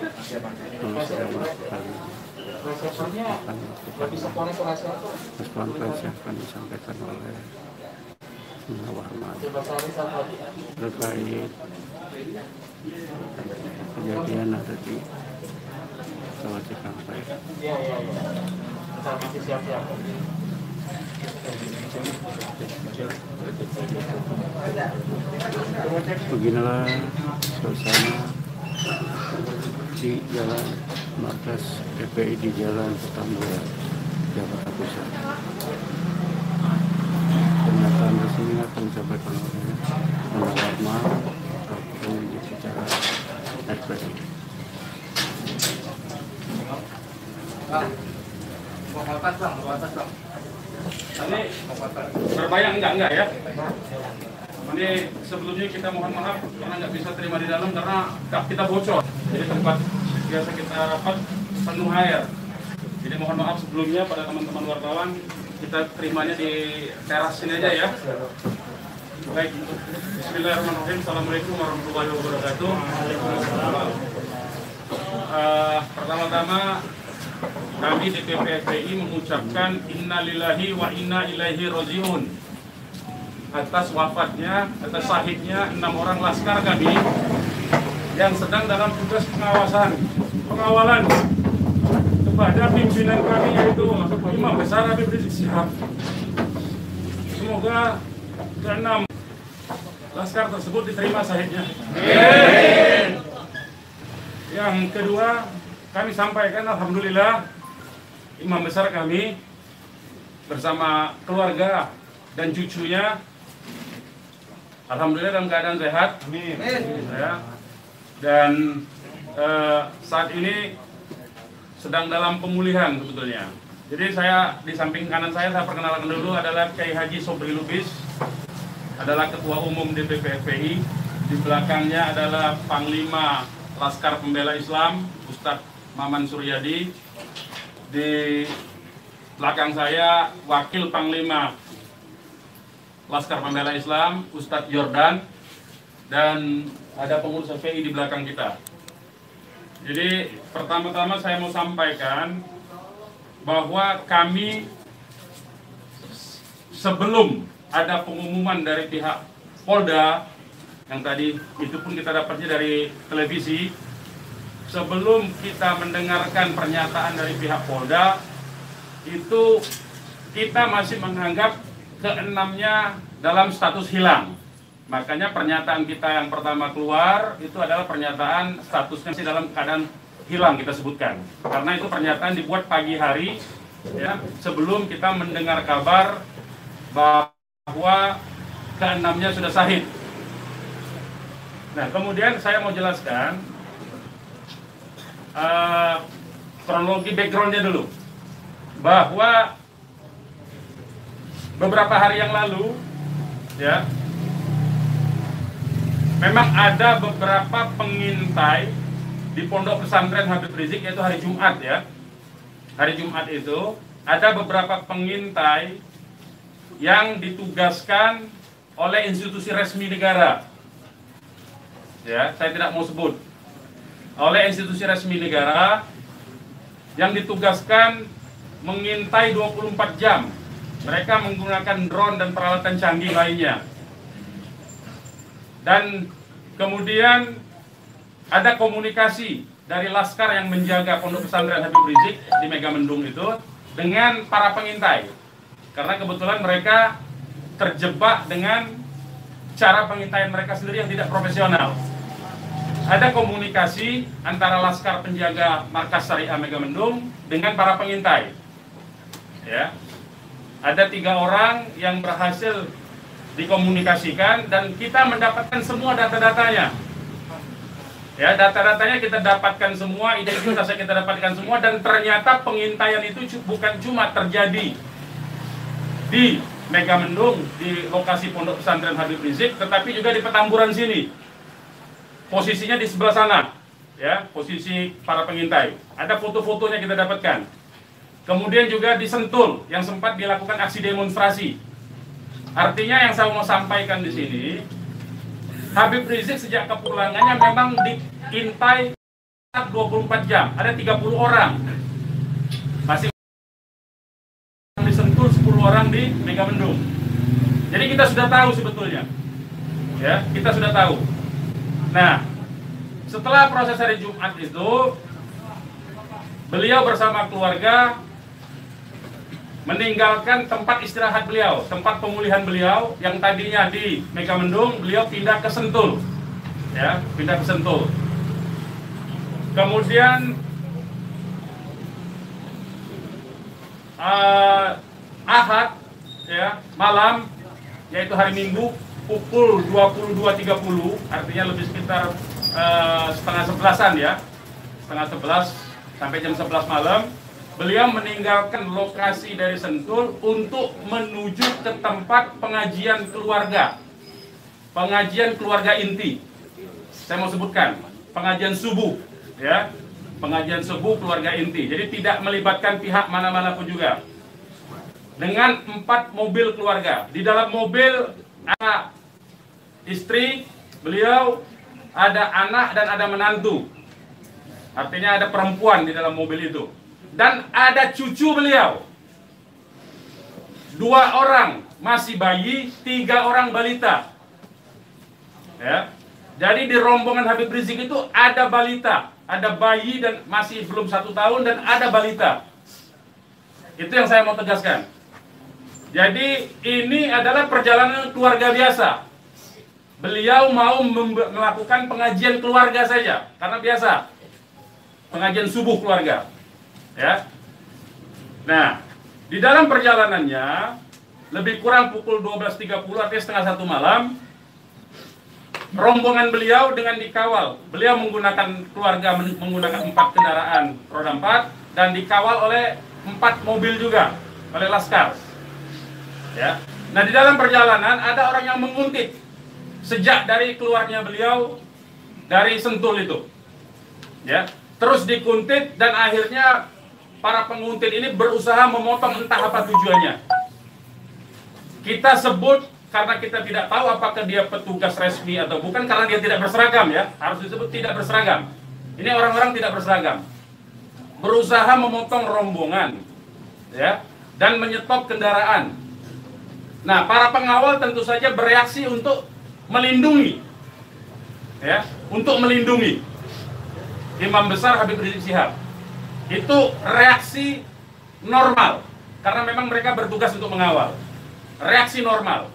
kalau sedang melakukan konferensi akan disampaikan oleh Warman terkait kejadian ada di Tol Cikampek. Beginilah suasana di Jalan Markas FPI di Jalan Petamburan, Jakarta Pusat. Pernyataan resmi akan disampaikan oleh Warman penyidik secara FPI. Ini berbayang enggak ya? Ini sebelumnya kita mohon maaf karena nggak bisa terima di dalam karena kita bocor. Jadi tempat biasa kita rapat penuh air. Jadi mohon maaf sebelumnya pada teman-teman wartawan, kita terimanya di teras sini aja ya. Baik, bismillahirrahmanirrahim. Assalamualaikum warahmatullahi wabarakatuh. Pertama-tama kami DPP FPI mengucapkan innalillahi wa inna ilaihi rajiun atas wafatnya, atas syahidnya 6 orang laskar kami yang sedang dalam tugas pengawalan kepada pimpinan kami yaitu Imam Besar Habib Rizik Syihab. Semoga ke-6 laskar tersebut diterima syahidnya. Yang kedua, kami sampaikan alhamdulillah Imam Besar kami bersama keluarga dan cucunya alhamdulillah dalam keadaan sehat. Amin. Ya. Dan saat ini sedang dalam pemulihan sebetulnya. Jadi saya di samping kanan saya perkenalkan dulu adalah Kiai Haji Sobri Lubis, adalah Ketua Umum DPP FPI. Di belakangnya adalah Panglima Laskar Pembela Islam Ustadz Maman Suryadi. Di belakang saya Wakil Panglima Laskar Pembela Islam Ustadz Yordan, dan ada pengurus FPI di belakang kita. Jadi pertama-tama saya mau sampaikan bahwa kami sebelum ada pengumuman dari pihak Polda, yang tadi itu pun kita dapatnya dari televisi, sebelum kita mendengarkan pernyataan dari pihak Polda, itu kita masih menganggap keenamnya dalam status hilang. Makanya pernyataan kita yang pertama keluar itu adalah pernyataan statusnya masih dalam keadaan hilang kita sebutkan. Karena itu pernyataan dibuat pagi hari ya, sebelum kita mendengar kabar bahwa keenamnya sudah syahid. Nah, kemudian saya mau jelaskan kronologi backgroundnya dulu, bahwa beberapa hari yang lalu ya memang ada beberapa pengintai di Pondok Pesantren Habib Rizik, yaitu hari Jumat ya. Hari Jumat itu ada beberapa pengintai yang ditugaskan oleh institusi resmi negara. Ya, saya tidak mau sebut. Oleh institusi resmi negara yang ditugaskan mengintai 24 jam. Mereka menggunakan drone dan peralatan canggih lainnya. Dan kemudian ada komunikasi dari laskar yang menjaga Pondok Pesantren Habib Rizik di Megamendung itu dengan para pengintai. Karena kebetulan mereka terjebak dengan cara pengintaian mereka sendiri yang tidak profesional. Ada komunikasi antara laskar penjaga Markas Syariah Megamendung dengan para pengintai. Ya. Ada 3 orang yang berhasil dikomunikasikan dan kita mendapatkan semua data-datanya. Ya, data-datanya kita dapatkan semua, identitasnya kita dapatkan semua, dan ternyata pengintaian itu bukan cuma terjadi di Megamendung, di lokasi Pondok Pesantren Habib Rizik, tetapi juga di Petamburan sini. Posisinya di sebelah sana, ya, posisi para pengintai. Ada foto-fotonya kita dapatkan. Kemudian juga di Sentul yang sempat dilakukan aksi demonstrasi. Artinya yang saya mau sampaikan di sini, Habib Rizik sejak kepulangannya memang diintai 24 jam, ada 30 orang. Masih di Sentul, 10 orang di Megamendung. Jadi kita sudah tahu sebetulnya. Ya, kita sudah tahu. Nah, setelah proses hari Jumat itu, beliau bersama keluarga meninggalkan tempat istirahat beliau, tempat pemulihan beliau yang tadinya di Megamendung, beliau pindah ke Sentul. Ya, pindah ke Sentul. Kemudian Ahad ya, malam, yaitu hari Minggu pukul 22.30, artinya lebih sekitar setengah 11-an ya, setengah 11 sampai jam 11 malam, beliau meninggalkan lokasi dari Sentul untuk menuju ke tempat pengajian keluarga inti. Saya mau sebutkan, pengajian subuh ya, pengajian subuh keluarga inti. Jadi tidak melibatkan pihak mana-mana pun juga. Dengan 4 mobil keluarga. Di dalam mobil ada istri beliau, ada anak dan ada menantu. Artinya ada perempuan di dalam mobil itu. Dan ada cucu beliau. 2 orang masih bayi, 3 orang balita. Ya. Jadi di rombongan Habib Rizik itu ada balita, ada bayi dan masih belum 1 tahun dan ada balita. Itu yang saya mau tegaskan. Jadi ini adalah perjalanan keluarga biasa. Beliau mau melakukan pengajian keluarga saja, karena biasa pengajian subuh keluarga. Ya. Nah, di dalam perjalanannya lebih kurang pukul 12.30, artinya setengah 1 malam, rombongan beliau dengan dikawal. Beliau menggunakan keluarga menggunakan 4 kendaraan roda 4 dan dikawal oleh 4 mobil juga oleh laskar. Ya. Nah, di dalam perjalanan ada orang yang menguntit sejak dari keluarnya beliau dari Sentul itu. Ya, terus dikuntit dan akhirnya para penguntit ini berusaha memotong, entah apa tujuannya. Kita sebut karena kita tidak tahu apakah dia petugas resmi atau bukan, karena dia tidak berseragam ya, harus disebut tidak berseragam. Ini orang-orang tidak berseragam. Berusaha memotong rombongan ya, dan menyetop kendaraan. Nah, para pengawal tentu saja bereaksi untuk melindungi ya, untuk melindungi Imam Besar Habib Rizik Syihab. Itu reaksi normal karena memang mereka bertugas untuk mengawal. Reaksi normal.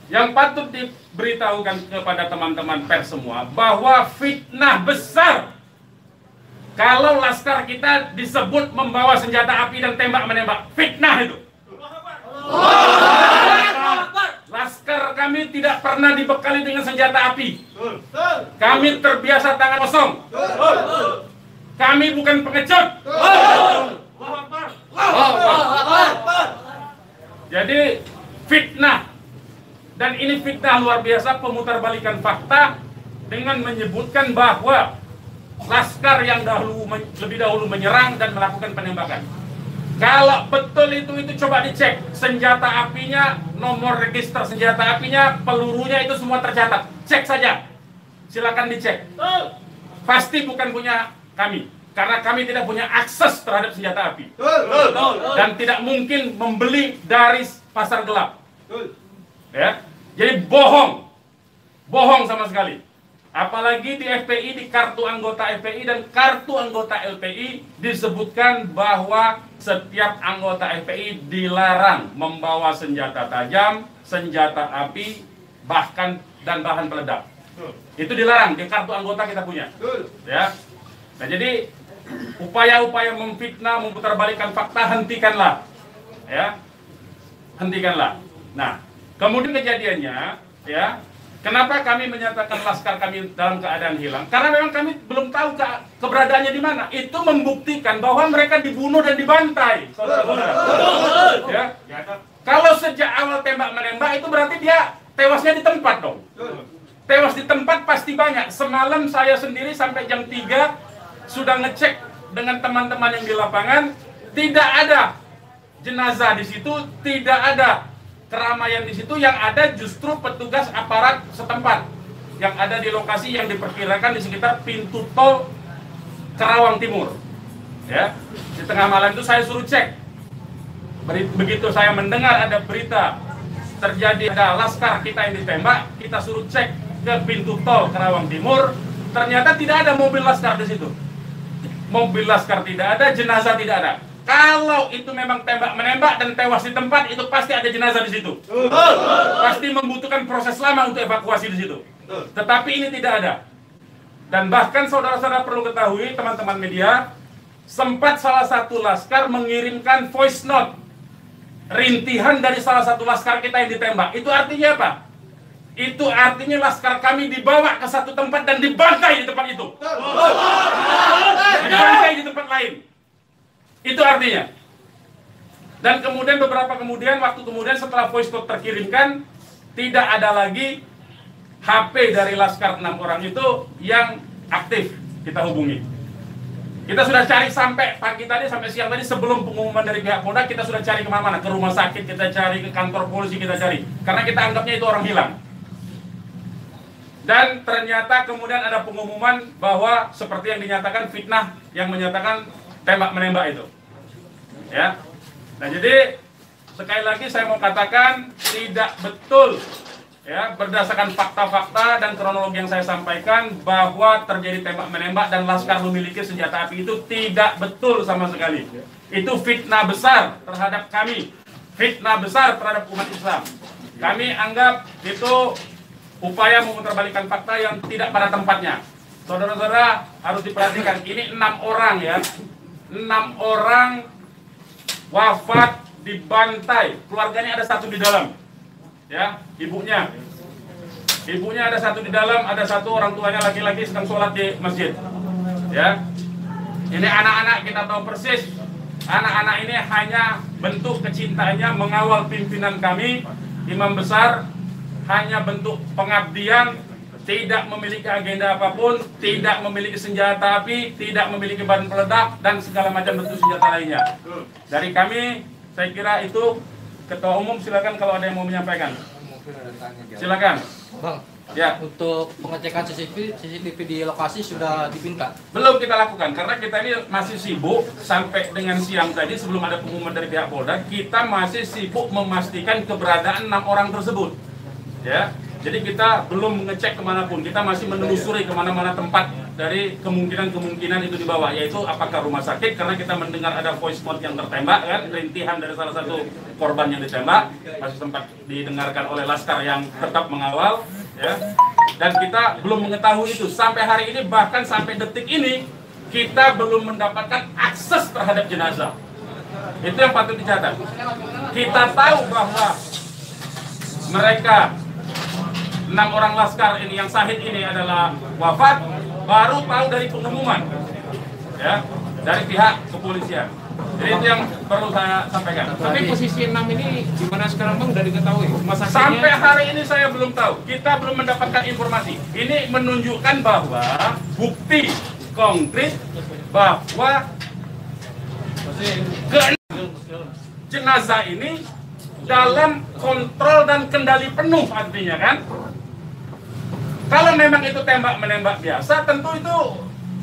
Yang patut diberitahukan kepada teman-teman pers semua bahwa fitnah besar kalau laskar kita disebut membawa senjata api dan tembak-menembak. Fitnah itu. Laskar kami tidak pernah dibekali dengan senjata api. Kami terbiasa tangan kosong. Kami bukan pengecut. Jadi fitnah. Dan ini fitnah luar biasa, pemutarbalikan fakta dengan menyebutkan bahwa laskar yang lebih dahulu menyerang dan melakukan penembakan. Kalau betul itu coba dicek senjata apinya, nomor register senjata apinya, pelurunya itu semua tercatat. Cek saja, silakan dicek. Pasti bukan punya kami, karena kami tidak punya akses terhadap senjata api dan tidak mungkin membeli dari pasar gelap. Ya, jadi bohong sama sekali. Apalagi di FPI, di kartu anggota FPI dan kartu anggota LPI disebutkan bahwa setiap anggota FPI dilarang membawa senjata tajam, senjata api, bahkan dan bahan peledak. Itu dilarang di kartu anggota kita punya. Ya. Nah, jadi upaya-upaya memfitnah, memutarbalikkan fakta hentikanlah. Ya. Hentikanlah. Nah, kemudian kejadiannya, ya, kenapa kami menyatakan laskar kami dalam keadaan hilang? Karena memang kami belum tahu keberadaannya di mana. Itu membuktikan bahwa mereka dibunuh dan dibantai. Ya. Kalau sejak awal tembak-menembak itu berarti dia tewasnya di tempat dong. Tewas di tempat pasti banyak. Semalam saya sendiri sampai jam 3 sudah ngecek dengan teman-teman yang di lapangan, tidak ada jenazah di situ, tidak ada keramaian di situ, yang ada justru petugas aparat setempat yang ada di lokasi yang diperkirakan di sekitar pintu tol Karawang Timur. Ya, di tengah malam itu saya suruh cek. Begitu saya mendengar ada berita terjadi ada laskar kita yang ditembak, kita suruh cek ke pintu tol Karawang Timur. Ternyata tidak ada mobil laskar di situ. Mobil laskar tidak ada, jenazah tidak ada. Kalau itu memang tembak menembak dan tewas di tempat, itu pasti ada jenazah di situ. Pasti membutuhkan proses lama untuk evakuasi di situ. Tetapi ini tidak ada. Dan bahkan saudara-saudara perlu ketahui, teman-teman media, sempat salah satu laskar mengirimkan voice note rintihan dari salah satu laskar kita yang ditembak. Itu artinya apa? Itu artinya laskar kami dibawa ke satu tempat dan dibantai di tempat itu. Dibantai di tempat lain. Itu artinya. Dan kemudian waktu kemudian setelah voice note terkirimkan, tidak ada lagi HP dari laskar 6 orang itu yang aktif kita hubungi. Kita sudah cari sampai pagi tadi, sampai siang tadi, sebelum pengumuman dari pihak Polda, kita sudah cari kemana-mana, ke rumah sakit kita cari, ke kantor polisi kita cari, karena kita anggapnya itu orang hilang. Dan ternyata kemudian ada pengumuman bahwa seperti yang dinyatakan fitnah, yang menyatakan tembak menembak itu. Ya. Nah, jadi sekali lagi saya mau katakan tidak betul, ya, berdasarkan fakta-fakta dan kronologi yang saya sampaikan bahwa terjadi tembak menembak dan laskar memiliki senjata api, itu tidak betul sama sekali. Itu fitnah besar terhadap kami, fitnah besar terhadap umat Islam. Kami anggap itu upaya memutarbalikkan fakta yang tidak pada tempatnya. Saudara-saudara harus diperhatikan, ini 6 orang ya, 6 orang wafat dibantai, keluarganya ada 1 di dalam. Ya, ibunya ada 1 di dalam, ada 1 orang tuanya laki-laki sedang sholat di masjid. Ya, ini anak-anak kita tahu persis, anak-anak ini hanya bentuk kecintaannya mengawal pimpinan kami, imam besar, hanya bentuk pengabdian, tidak memiliki agenda apapun, tidak memiliki senjata api, tidak memiliki bahan peledak dan segala macam bentuk senjata lainnya. Dari kami, saya kira itu. Ketua Umum silakan kalau ada yang mau menyampaikan. Silakan. Bang, ya. Untuk pengecekan CCTV di lokasi sudah dipinta? Belum kita lakukan karena kita ini masih sibuk sampai dengan siang tadi sebelum ada pengumuman dari pihak Polda, kita masih sibuk memastikan keberadaan 6 orang tersebut. Ya, jadi kita belum mengecek kemanapun, kita masih menelusuri kemana-mana tempat dari kemungkinan itu dibawa, yaitu apakah rumah sakit, karena kita mendengar ada voice note yang tertembak kan, rintihan dari salah satu korban yang ditembak, masih sempat didengarkan oleh laskar yang tetap mengawal, ya. Dan kita belum mengetahui itu sampai hari ini, bahkan sampai detik ini kita belum mendapatkan akses terhadap jenazah. Itu yang patut dicatat. Kita tahu bahwa mereka 6 orang laskar ini yang syahid ini adalah wafat, baru tahu dari pengumuman, ya, dari pihak kepolisian. Jadi itu yang perlu saya sampaikan. Tapi posisi 6 ini gimana sekarang Bang, udah diketahui? Sampai hari ini saya belum tahu. Kita belum mendapatkan informasi. Ini menunjukkan bahwa bukti konkret bahwa jenazah ini dalam kontrol dan kendali penuh, artinya kan. Kalau memang itu tembak menembak biasa, tentu itu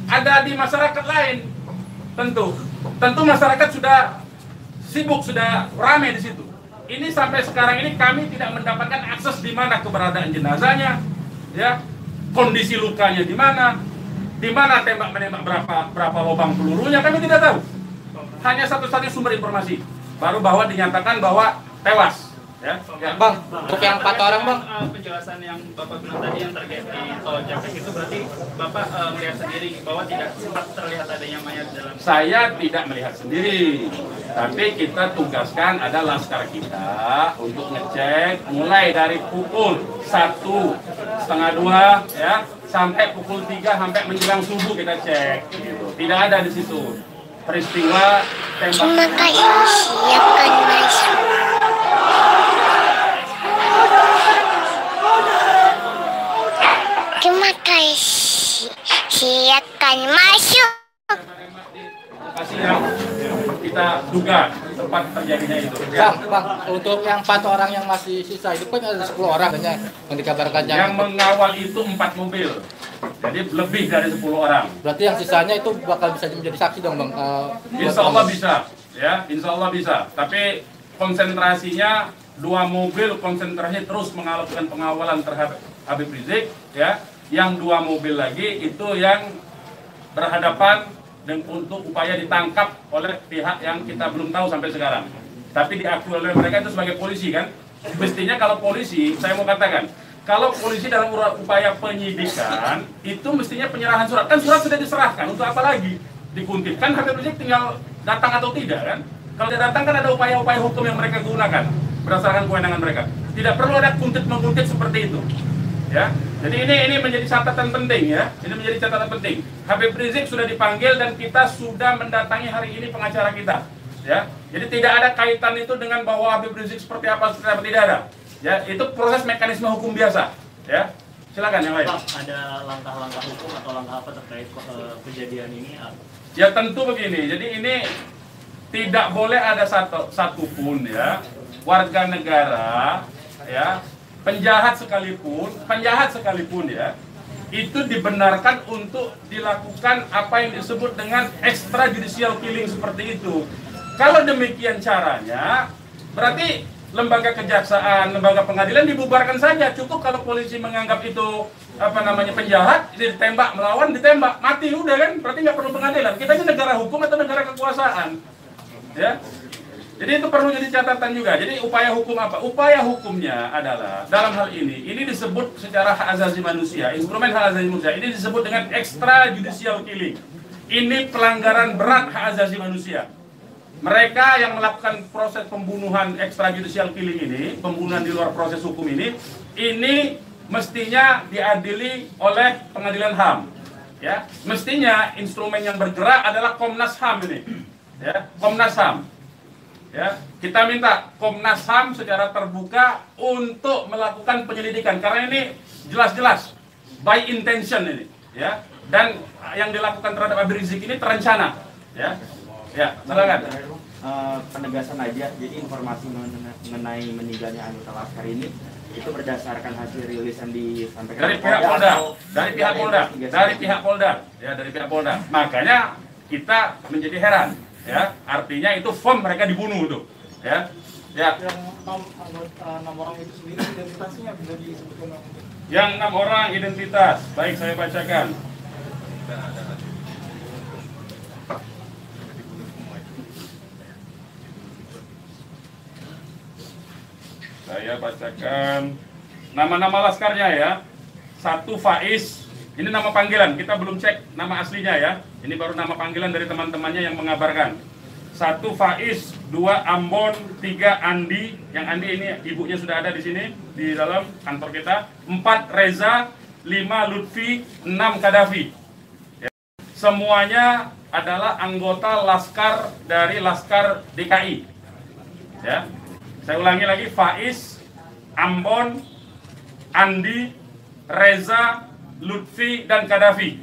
ada di masyarakat lain. Tentu masyarakat sudah sibuk, sudah ramai di situ. Ini sampai sekarang ini kami tidak mendapatkan akses di mana keberadaan jenazahnya, ya, kondisi lukanya di mana tembak menembak, berapa lubang pelurunya, kami tidak tahu. Hanya satu-satunya sumber informasi baru bahwa dinyatakan bahwa tewas. Ya. Bang, untuk yang 4 orang Bang, penjelasan yang Bapak bilang tadi yang terkait di tol Japek itu berarti Bapak melihat sendiri bahwa tidak sempat terlihat adanya mayat dalam. Saya tidak melihat sendiri, tapi kita tugaskan ada laskar kita untuk ngecek mulai dari pukul 1:30 ya sampai pukul 3 sampai menjelang subuh kita cek. Gitu. Tidak ada di situ peristiwa tembak. Terima kasih, siapkan masuk. Terima kasih, silakan masuk. Lokasi yang kita duga tempat terjadinya itu. Bang, untuk yang 4 orang yang masih sisa itu kan ada 10 orang kan yang dikabarkan yang mengawal itu 4 mobil. Jadi lebih dari 10 orang. Berarti yang sisanya itu bakal bisa menjadi saksi dong Bang? Insya Allah bisa, ya, insya Allah bisa. Tapi konsentrasinya 2 mobil konsentrasi terus melakukan pengawalan terhadap Habib Rizik, ya. Yang 2 mobil lagi itu yang berhadapan dan untuk upaya ditangkap oleh pihak yang kita belum tahu sampai sekarang. Tapi diakui oleh mereka itu sebagai polisi kan. Mestinya kalau polisi, saya mau katakan, kalau polisi dalam upaya penyidikan itu mestinya penyerahan surat. Kan surat sudah diserahkan, untuk apa lagi dikuntit? Kan Habib Rizik tinggal datang atau tidak kan? Kalau dia datang kan ada upaya-upaya hukum yang mereka gunakan berdasarkan kewenangan mereka. Tidak perlu ada kuntit-menguntit seperti itu. Ya, jadi ini menjadi catatan penting ya. Ini menjadi catatan penting. Habib Rizik sudah dipanggil dan kita sudah mendatangi hari ini pengacara kita. Ya, jadi tidak ada kaitan itu dengan bahwa Habib Rizik seperti apa, tidak ada. Ya, itu proses mekanisme hukum biasa. Ya, silakan yang lain. Pak, ada langkah-langkah hukum atau langkah apa terkait kejadian ini? Ya tentu begini. Jadi ini tidak boleh ada satupun ya warga negara ya penjahat sekalipun ya itu dibenarkan untuk dilakukan apa yang disebut dengan extrajudicial killing seperti itu. Kalau demikian caranya, berarti lembaga kejaksaan, lembaga pengadilan dibubarkan saja. Cukup kalau polisi menganggap itu penjahat, ditembak, melawan, ditembak, mati udah kan? Berarti nggak perlu pengadilan. Kita ini negara hukum atau negara kekuasaan, ya. Jadi itu perlu jadi catatan juga. Jadi upaya hukum apa? Upaya hukumnya adalah dalam hal ini disebut secara hak asasi manusia, instrumen hak asasi manusia. Ini disebut dengan extrajudicial killing. Ini pelanggaran berat hak asasi manusia. Mereka yang melakukan proses pembunuhan extrajudicial killing ini, pembunuhan di luar proses hukum ini mestinya diadili oleh pengadilan HAM. Ya, mestinya instrumen yang bergerak adalah Komnas HAM ini. Ya, Komnas HAM. Ya, kita minta Komnas HAM secara terbuka untuk melakukan penyelidikan karena ini jelas-jelas by intention ini, ya. Dan yang dilakukan terhadap Habib Rizik ini terencana, ya. Ya, silakan. Penegasan aja, jadi informasi mengenai meninggalnya anggota Laskar ini itu berdasarkan hasil rilis yang disampaikan dari pihak Polda, ya dari pihak Polda. Makanya kita menjadi heran, ya. Artinya itu firm mereka dibunuh tuh, ya. Ya. Yang 6 orang itu sendiri identitasnya bisa disebutkan? Yang 6 orang identitas, baik saya bacakan. Saya bacakan nama-nama laskarnya ya. 1 Faiz, ini nama panggilan, kita belum cek nama aslinya ya. Ini baru nama panggilan dari teman-temannya yang mengabarkan. 1 Faiz, 2 Ambon, 3 Andi. Yang Andi ini ibunya sudah ada di sini di dalam kantor kita. 4 Reza, 5 Lutfi, 6 Kadafi. Ya. Semuanya adalah anggota Laskar dari Laskar DKI. Ya. Saya ulangi lagi, Faiz, Ambon, Andi, Reza, Lutfi, dan Kadafi.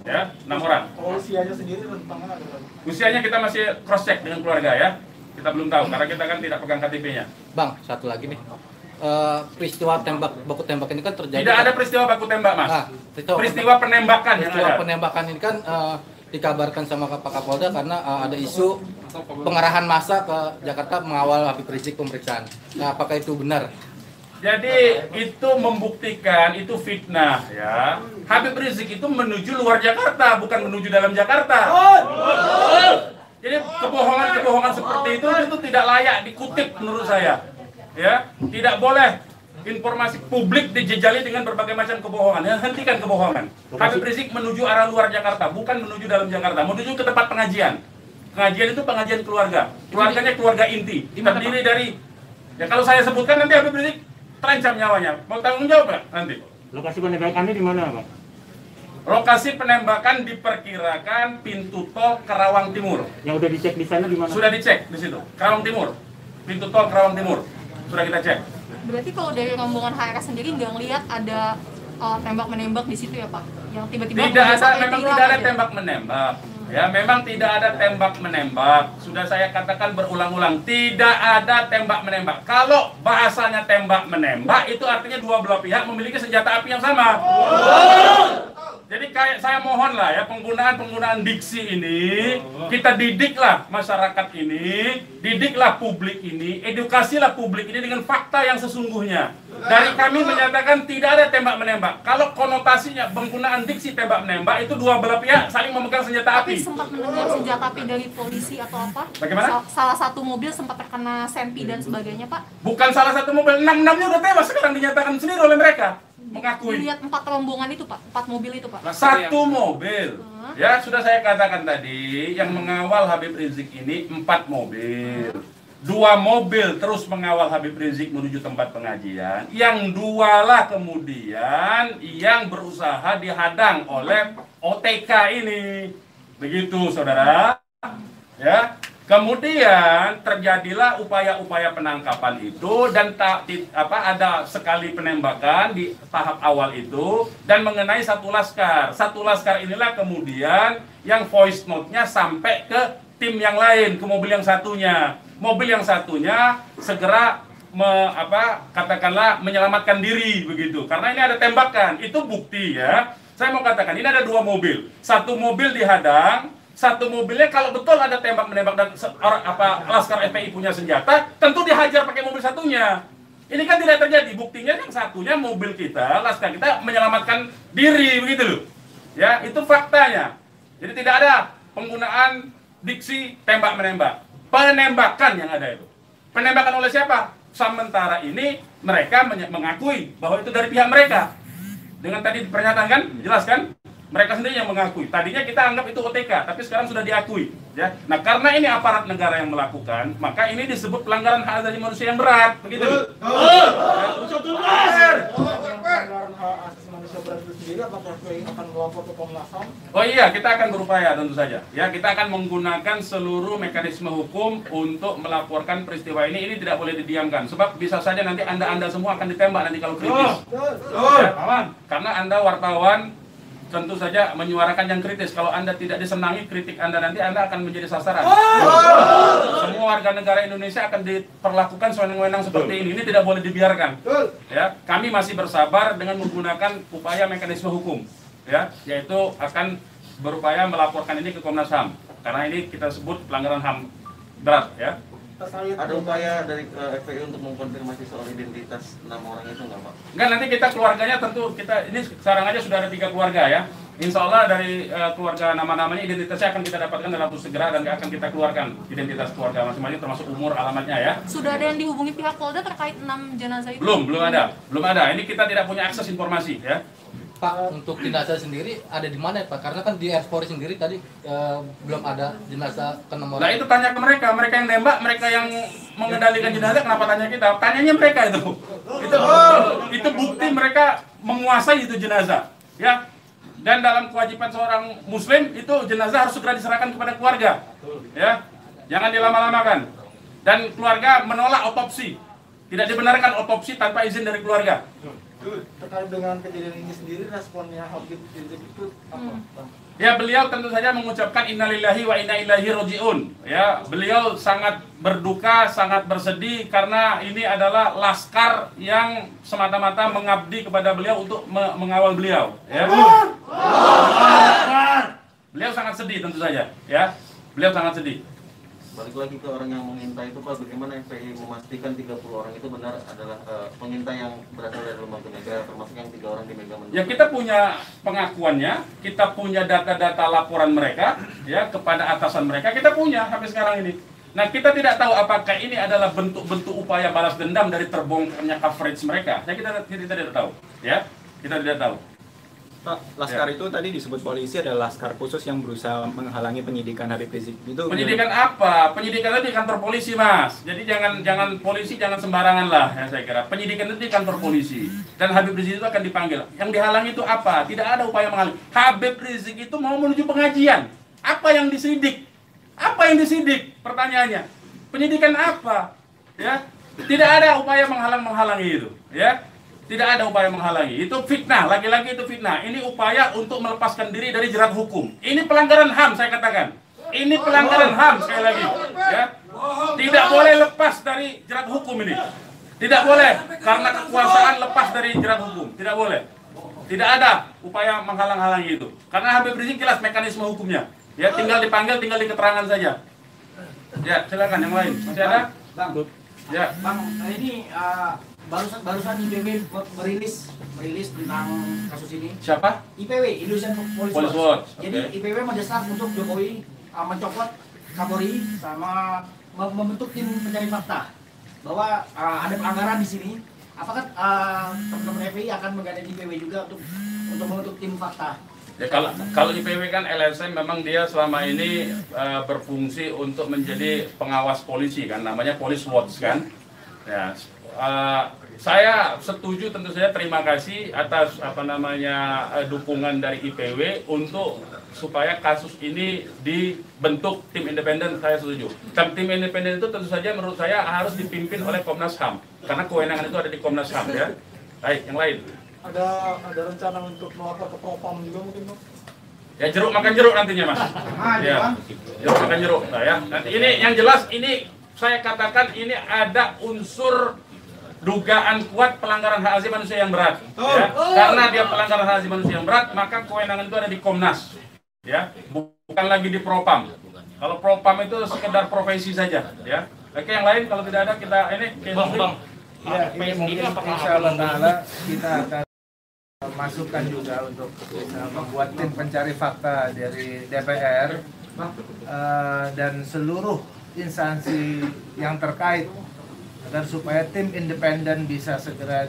Ya, 6 orang. Usianya sendiri rentangan ada? Usianya kita masih cross check dengan keluarga ya. Kita belum tahu karena kita kan tidak pegang KTP-nya. Bang, satu lagi nih. Peristiwa baku tembak ini kan terjadi. Tidak ada peristiwa baku tembak, Mas. Nah, peristiwa penembakan yang ada. Penembakan ini kan dikabarkan sama Pak Kapolda karena ada isu pengerahan massa ke Jakarta mengawal Habib Rizik pemeriksaan. Nah, apakah itu benar? Jadi itu membuktikan itu fitnah ya. Habib Rizik itu menuju luar Jakarta, bukan menuju dalam Jakarta. Jadi kebohongan-kebohongan seperti itu tidak layak dikutip menurut saya. Ya, tidak boleh informasi publik dijejali dengan berbagai macam kebohongan. Hentikan kebohongan. Habib Rizik menuju arah luar Jakarta, bukan menuju dalam Jakarta. Menuju ke tempat pengajian. Pengajian itu pengajian keluarga. Keluarganya keluarga inti. Terdiri dari, ya kalau saya sebutkan nanti Habib Rizik terancam nyawanya. Mau tanggung jawab nggak nanti? Lokasi penembakannya di mana, Pak? Lokasi penembakan diperkirakan pintu tol Karawang Timur. Yang udah dicek di sana di mana? Sudah dicek di situ. Karawang Timur. Pintu tol Karawang Timur. Sudah kita cek. Berarti kalau dari rombongan HRS sendiri nggak ngelihat ada tembak-menembak di situ ya Pak? Yang tiba-tiba memang tidak ada tembak-menembak. Ya, memang tidak ada tembak-menembak. Sudah saya katakan berulang-ulang, tidak ada tembak-menembak. Kalau bahasanya tembak-menembak, itu artinya dua belah pihak memiliki senjata api yang sama. Jadi kayak saya mohon lah ya, penggunaan diksi ini, kita didiklah masyarakat ini, didiklah publik ini, edukasilah publik ini dengan fakta yang sesungguhnya. Dari kami menyatakan tidak ada tembak-menembak. Kalau konotasinya penggunaan diksi tembak-menembak itu dua belah pihak saling memegang senjata Tapi api. sempat mendengar senjata api dari polisi atau apa? Bagaimana? Salah satu mobil sempat terkena sempi dan sebagainya, Pak. Bukan salah satu mobil, 6-6-nya udah tewas sekarang dinyatakan sendiri oleh mereka. Mengakui. Dilihat 4 rombongan itu, Pak. 4 mobil itu, Pak. Satu mobil. Ya, sudah saya katakan tadi, yang mengawal Habib Rizik ini 4 mobil. 2 mobil terus mengawal Habib Rizik menuju tempat pengajian. Yang 2 lah kemudian yang berusaha dihadang oleh OTK ini. Begitu, saudara. Ya. Kemudian terjadilah upaya-upaya penangkapan itu dan ada sekali penembakan di tahap awal itu dan mengenai satu laskar. Satu laskar inilah kemudian yang voice note-nya sampai ke tim yang lain, ke mobil yang satunya. Mobil yang satunya segera katakanlah menyelamatkan diri begitu. Karena ini ada tembakan, itu bukti ya. Saya mau katakan ini ada 2 mobil. Satu mobil dihadang, satu mobilnya kalau betul ada tembak-menembak dan laskar FPI punya senjata, tentu dihajar pakai mobil satunya. Ini kan tidak terjadi. Buktinya yang satunya mobil kita, laskar kita menyelamatkan diri begitu loh. Ya, itu faktanya. Jadi tidak ada penggunaan diksi tembak-menembak. Penembakan yang ada itu. Penembakan oleh siapa? Sementara ini mereka mengakui bahwa itu dari pihak mereka. Dengan tadi pernyataan kan, jelas kan? Mereka sendiri yang mengakui. Tadinya kita anggap itu OTK, tapi sekarang sudah diakui. Ya. Nah, karena ini aparat negara yang melakukan, maka ini disebut pelanggaran hak asasi manusia yang berat. Begitu. Pelanggaran hak asasi manusia berat itu sendiri, apakah FPI akan melapor ke Komnas HAM? Oh iya, kita akan berupaya tentu saja. Ya, kita akan menggunakan seluruh mekanisme hukum untuk melaporkan peristiwa ini. Ini tidak boleh didiamkan. Sebab bisa saja nanti Anda semua akan ditembak nanti kalau kritis. Ya, karena Anda wartawan tentu saja menyuarakan yang kritis. Kalau Anda tidak disenangi kritik Anda, nanti Anda akan menjadi sasaran. Semua warga negara Indonesia akan diperlakukan sewenang-wenang seperti ini. Ini tidak boleh dibiarkan. Ya, kami masih bersabar dengan menggunakan upaya mekanisme hukum. Ya, yaitu akan berupaya melaporkan ini ke Komnas HAM. Karena ini kita sebut pelanggaran HAM berat. Ya. Ada upaya dari FPI untuk mengkonfirmasi soal identitas 6 orang itu nggak, Pak? Enggak, nanti kita keluarganya tentu ini sekarang aja sudah ada 3 keluarga ya. Insya Allah dari keluarga nama-namanya identitasnya akan kita dapatkan dalam waktu segera dan akan kita keluarkan identitas keluarga masing-masing termasuk umur, alamatnya ya. Sudah ada yang dihubungi pihak Polda terkait 6 jenazah itu? Belum ada. Ini kita tidak punya akses informasi ya. Pak, untuk jenazah sendiri ada di mana ya, Pak? Karena kan di Airport sendiri tadi belum ada jenazah ke-6 orang. Nah itu tanya ke mereka yang nembak, mereka yang mengendalikan jenazah, kenapa tanya kita? Tanyanya mereka itu. Itu bukti mereka menguasai itu jenazah, ya. Dan dalam kewajiban seorang Muslim itu jenazah harus segera diserahkan kepada keluarga, ya. Jangan dilama-lamakan. Dan keluarga menolak otopsi, tidak dibenarkan otopsi tanpa izin dari keluarga. Terkait dengan kejadian ini sendiri, responnya Habib Rizik itu apa? Ya, beliau tentu saja mengucapkan innalillahi wa inna ilaihi rajiun. Ya, beliau sangat berduka, sangat bersedih karena ini adalah laskar yang semata-mata mengabdi kepada beliau untuk mengawal beliau. Ya. Beliau sangat sedih tentu saja. Ya, beliau sangat sedih. Balik lagi ke orang yang mengintai itu, Pak, bagaimana FPI memastikan 30 orang itu benar adalah pengintai yang berasal dari lembaga negara, termasuk yang 3 orang di Megamendung? Ya, kita punya pengakuannya, kita punya data-data laporan mereka, ya, kepada atasan mereka, kita punya sampai sekarang ini. Nah, kita tidak tahu apakah ini adalah bentuk-bentuk upaya balas dendam dari terbongkarnya coverage mereka. Ya, kita tidak tahu, ya, kita tidak tahu. Pak, laskar itu tadi disebut polisi adalah laskar khusus yang berusaha menghalangi penyidikan Habib Rizik. Itu penyidikan apa? Penyidikan itu di kantor polisi, Mas. Jadi jangan polisi jangan sembarangan lah, ya saya kira. Penyidikan itu di kantor polisi dan Habib Rizik itu akan dipanggil. Yang dihalangi itu apa? Tidak ada upaya menghalangi. Habib Rizik itu mau menuju pengajian. Apa yang disidik? Apa yang disidik? Pertanyaannya. Penyidikan apa? Ya. Tidak ada upaya menghalangi itu, ya. Tidak ada upaya menghalangi. Itu fitnah, lagi-lagi itu fitnah. Ini upaya untuk melepaskan diri dari jerat hukum. Ini pelanggaran HAM, saya katakan. Ini pelanggaran HAM, sekali lagi. Ya. Tidak boleh lepas dari jerat hukum ini. Tidak boleh, karena kekuasaan lepas dari jerat hukum. Tidak boleh. Tidak ada upaya menghalang-halangi itu. Karena Habib Rizik jelas mekanisme hukumnya. Ya, tinggal dipanggil, tinggal di keterangan saja. Ya, silakan yang lain. Masih ada? Bang. Ya. Bang, ini barusan IPW merilis tentang kasus ini. Siapa? IPW, Indonesian Police Watch. Jadi IPW mendesak untuk Jokowi mencopot Kapolri sama membentuk tim pencari fakta bahwa ada pelanggaran di sini. Apakah teman-teman FPI akan menggandeng IPW juga untuk membentuk tim fakta? Ya, kalau IPW kan LSM memang dia selama ini berfungsi untuk menjadi pengawas polisi kan, namanya Police Watch kan. Ya, saya setuju, tentu saja terima kasih atas dukungan dari IPW untuk supaya kasus ini dibentuk tim independen. Saya setuju. Tim independen itu tentu saja menurut saya harus dipimpin oleh Komnas HAM karena kewenangan itu ada di Komnas HAM ya. Baik, yang lain. Ada rencana untuk melapor ke Propam juga mungkin, Bang? Ya, jeruk makan jeruk nantinya, Mas. Ya, jeruk makan jeruk. Nah, ya. Nanti ini yang jelas ini saya katakan ini ada unsur dugaan kuat pelanggaran hak asasi manusia yang berat. Ya. Karena dia pelanggaran hak asasi manusia yang berat, maka kewenangan itu ada di Komnas. Ya, bukan lagi di Propam. Kalau Propam itu sekedar profesi saja. Ya. Oke, yang lain kalau tidak ada kita ini. Bang. Ya, ini mungkin insyaallah taala kita akan masukkan juga untuk membuat tim pencari fakta dari DPR dan seluruh instansi yang terkait agar supaya tim independen bisa segera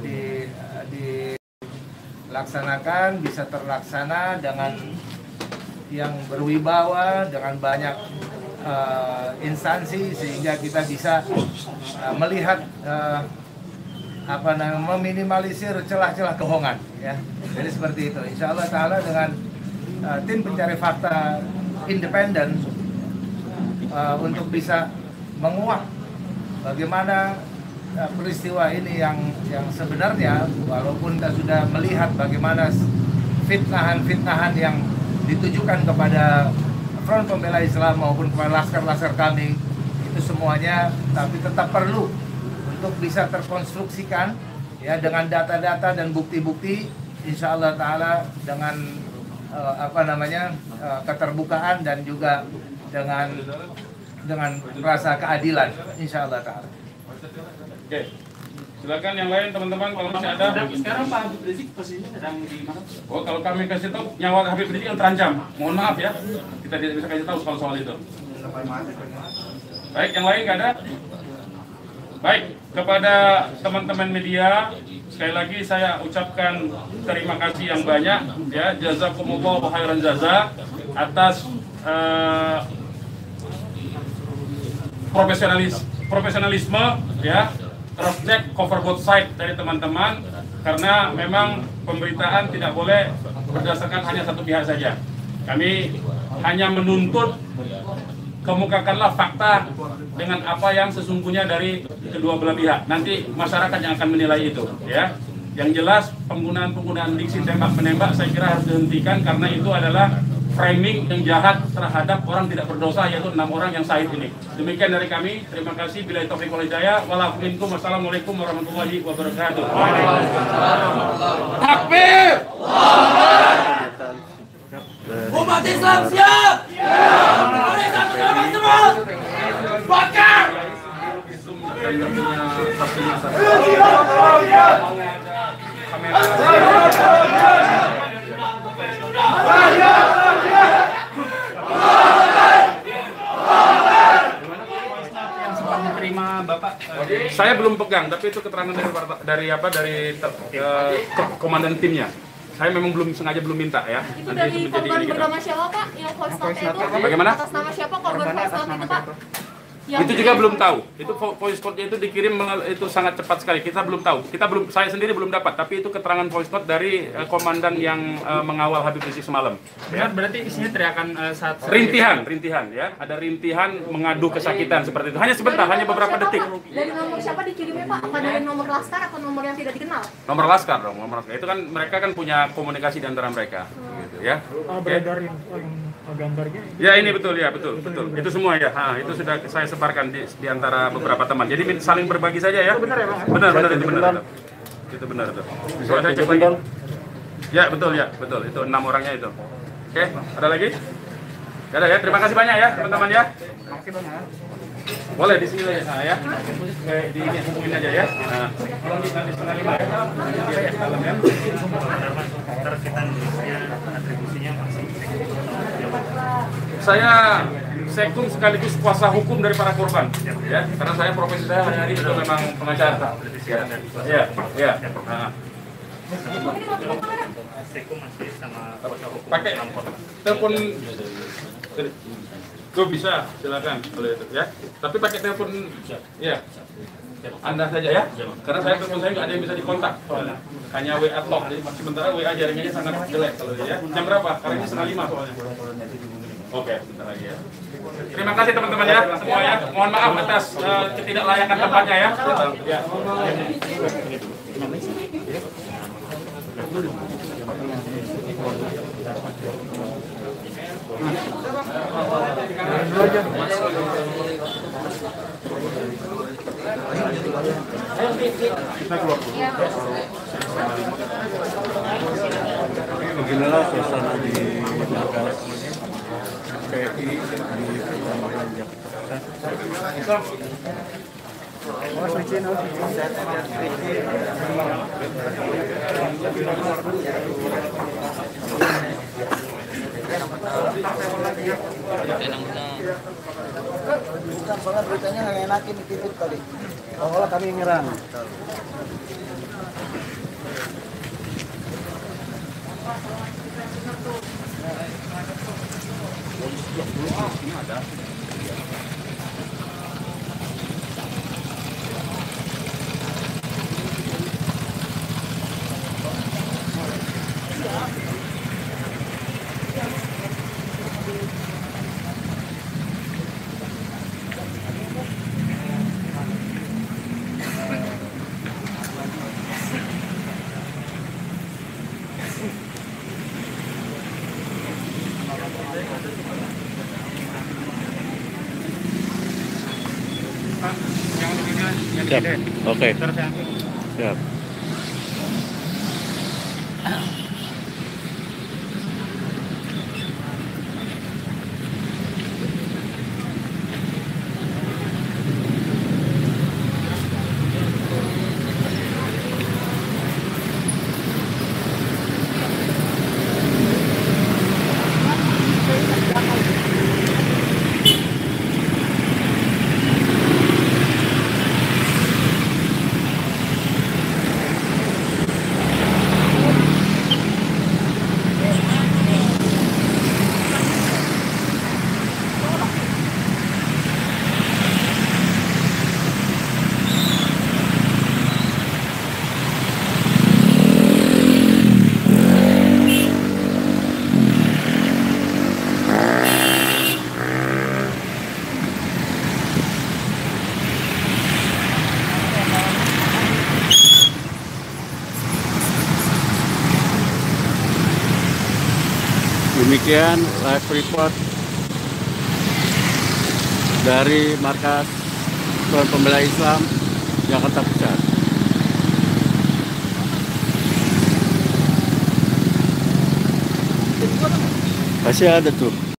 dilaksanakan, bisa terlaksana dengan yang berwibawa, dengan banyak instansi sehingga kita bisa melihat meminimalisir celah-celah kebohongan ya. Jadi seperti itu. Insya Allah taala dengan tim pencari fakta independen untuk bisa menguak bagaimana peristiwa ini yang sebenarnya, walaupun kita sudah melihat bagaimana fitnahan-fitnahan yang ditujukan kepada Front Pembela Islam maupun kepada laskar-laskar kami itu semuanya, tapi tetap perlu untuk bisa terkonstruksikan ya dengan data-data dan bukti-bukti, insya Allah taala dengan keterbukaan dan juga dengan rasa keadilan, insya Allah taala. Oke, silakan yang lain teman-teman kalau masih ada. Sekarang Pak Habib Rizik posisinya sedang di mana? Oh, kalau kami kasih tahu nyawa Habib Rizik yang terancam, mohon maaf ya, kita tidak bisa kasih tahu soal itu. Baik, yang lain nggak ada? Baik, kepada teman-teman media, sekali lagi saya ucapkan terima kasih yang banyak ya, jazakumullah khairan jaza atas profesionalisme ya, cross check cover both side dari teman-teman, karena memang pemberitaan tidak boleh berdasarkan hanya satu pihak saja. Kami hanya menuntut kemukakanlah fakta dengan apa yang sesungguhnya dari kedua belah pihak. Nanti masyarakat yang akan menilai itu ya. Yang jelas penggunaan diksi tembak-menembak saya kira harus dihentikan, karena itu adalah framing yang jahat terhadap orang tidak berdosa, yaitu 6 orang yang syahid ini. Demikian dari kami. Terima kasih. Billahi taufiq wal hidayah. Wassalamualaikum warahmatullahi wabarakatuh. Takbir! Umat Islam siap! Bakar! Terima Bapak. Saya belum pegang, tapi itu keterangan dari komandan timnya. Saya memang belum minta ya. Itu dari korban bernama siapa Pak? Yang voice note itu? Bagaimana? Atas nama siapa korban voice note itu Pak? Itu juga belum tahu. Itu voice note-nya itu dikirim itu sangat cepat sekali. Kita belum tahu. Saya sendiri belum dapat. Tapi itu keterangan voice note dari komandan yang mengawal Habib Rizik semalam. Ya, berarti isinya teriakan saat rintihan ya. Ada rintihan mengadu kesakitan seperti itu. Hanya sebentar, hanya beberapa detik. Dari nomor siapa dikirimnya Pak? Apa dari nomor laskar atau nomor yang tidak dikenal? Nomor laskar dong, nomor laskar. Itu kan mereka kan punya komunikasi di antara mereka. Gitu ya. Beredarin gambarnya. Ya ini betul ya, betul. Itu semua ya. Itu sudah saya sebarkan di antara beberapa teman. Jadi saling berbagi saja ya. Benar ya Bang? Benar itu benar. Itu benar itu. Soalnya saya cek lagi. Ya betul ya, betul. Itu 6 orangnya itu. Oke, ada lagi? Gak ada ya. Terima kasih banyak ya teman-teman ya. Makasih banyak. Boleh di sini ya saya. Kayak di ini hubungin aja ya. Nah, tolong di nanti 4:30 ya. Di dalam ya. Ntar kita nulisnya atribusinya masih Saya sekum sekaligus kuasa hukum dari para korban, ya. Karena saya profesi saya hari-hari itu memang pengacara. Ya, ya. Nah. sekum masih sama kuasa hukum. Pakai telepon. Gue bisa, silakan boleh itu ya. Tapi pakai telepon, ya. Anda saja ya, karena saya telepon saya nggak ada yang bisa dikontak, hanya WA lock. Jadi sementara WA jaringannya sangat jelek kalau ya. Jam berapa? Karena ini 4:30 soalnya. Oke, bentar lagi ya. Terima kasih teman-teman ya semua ya. Mohon maaf atas ketidaklayakan tempatnya ya. Ya. Beginilah suasana di markas PI di Kecamatan Jakarta. Bukan soalnya beritanya nggak enakin dititip kali. Oh, kami nyerang. Siap. Oke. Siap. Demikian live report dari Markas Front Pembela Islam Jakarta Pusat. Masih ada tuh.